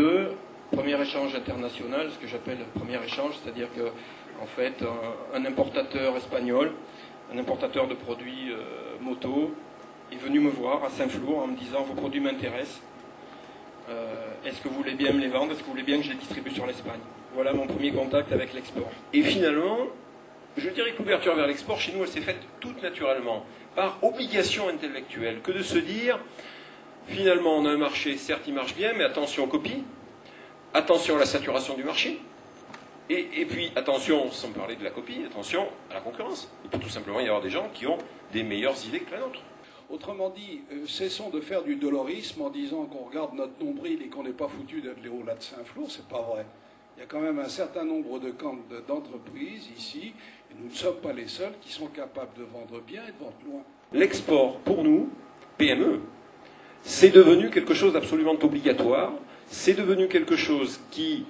2, premier échange international, ce que j'appelle premier échange, c'est-à-dire que en fait, un importateur espagnol, un importateur de produits moto, est venu me voir à Saint-Flour en me disant « Vos produits m'intéressent, est-ce que vous voulez bien me les vendre? Est-ce que vous voulez bien que je les distribue sur l'Espagne ?» Voilà mon premier contact avec l'export. Et finalement, je dirais que l'ouverture vers l'export, chez nous, elle s'est faite toute naturellement, par obligation intellectuelle, que de se dire, finalement, on a un marché, certes il marche bien, mais attention aux copies, attention à la saturation du marché, et puis attention, sans parler de la copie, attention à la concurrence. Il peut tout simplement y avoir des gens qui ont des meilleures idées que la nôtre. Autrement dit, cessons de faire du dolorisme en disant qu'on regarde notre nombril et qu'on n'est pas foutu d'être les hauts-là de Saint-Flour, c'est pas vrai. Il y a quand même un certain nombre d'entreprises ici, et nous ne sommes pas les seuls, qui sont capables de vendre bien et de vendre loin. L'export, pour nous, PME, c'est devenu quelque chose d'absolument obligatoire, c'est devenu quelque chose qui,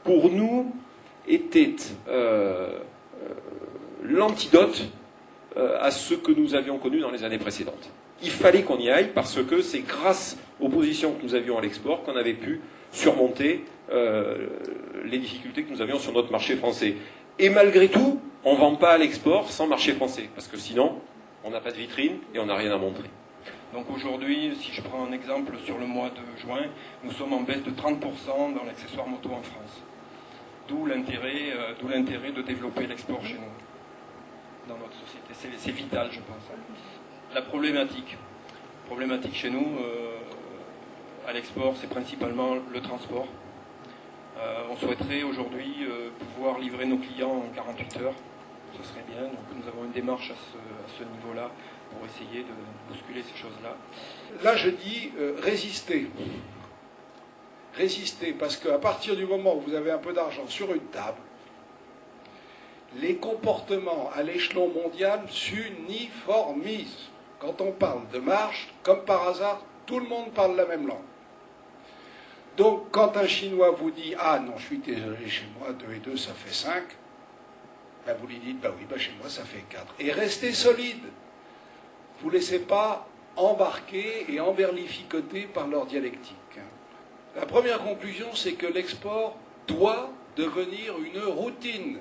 pour nous, était l'antidote à ce que nous avions connu dans les années précédentes. Il fallait qu'on y aille parce que c'est grâce aux positions que nous avions à l'export qu'on avait pu surmonter les difficultés que nous avions sur notre marché français. Et malgré tout, on ne vend pas à l'export sans marché français, parce que sinon, on n'a pas de vitrine et on n'a rien à montrer. Donc aujourd'hui, si je prends un exemple sur le mois de juin, nous sommes en baisse de 30% dans l'accessoire moto en France. D'où l'intérêt de développer l'export chez nous, dans notre société. C'est vital, je pense. La problématique chez nous, à l'export, c'est principalement le transport. On souhaiterait aujourd'hui pouvoir livrer nos clients en 48 heures. Ce serait bien. Donc nous avons une démarche à ce niveau-là pour essayer de bousculer ces choses-là. Là, je dis résister. Résister, parce qu'à partir du moment où vous avez un peu d'argent sur une table, les comportements à l'échelon mondial s'uniformisent. Quand on parle de marge, comme par hasard, tout le monde parle la même langue. Donc, quand un Chinois vous dit « Ah non, je suis désolé, chez moi, 2 et 2, ça fait 5 », ben vous lui dites « Bah oui, chez moi, ça fait 4 ». Et restez solide. Vous ne laissez pas embarquer et emberlificoter par leur dialectique. La première conclusion, c'est que l'export doit devenir une routine.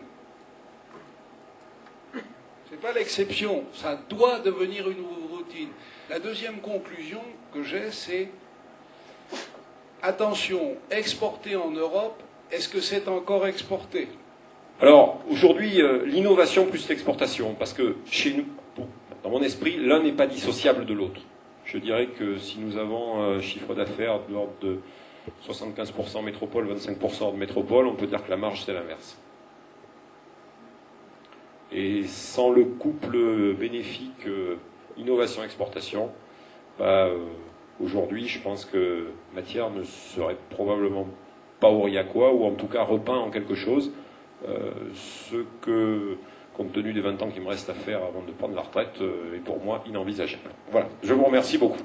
Ce n'est pas l'exception, ça doit devenir une routine. La deuxième conclusion que j'ai, c'est attention, exporter en Europe, est-ce que c'est encore exporté? Alors, aujourd'hui, l'innovation plus l'exportation, parce que chez nous, dans mon esprit, l'un n'est pas dissociable de l'autre. Je dirais que si nous avons un chiffre d'affaires de l'ordre de 75% métropole, 25% de métropole, on peut dire que la marge, c'est l'inverse. Et sans le couple bénéfique innovation-exportation, aujourd'hui, je pense que matière ne serait probablement pas aurillacois, ou en tout cas repeint en quelque chose, ce que, compte tenu des 20 ans qu'il me reste à faire avant de prendre la retraite, est pour moi inenvisageable. Voilà, je vous remercie beaucoup.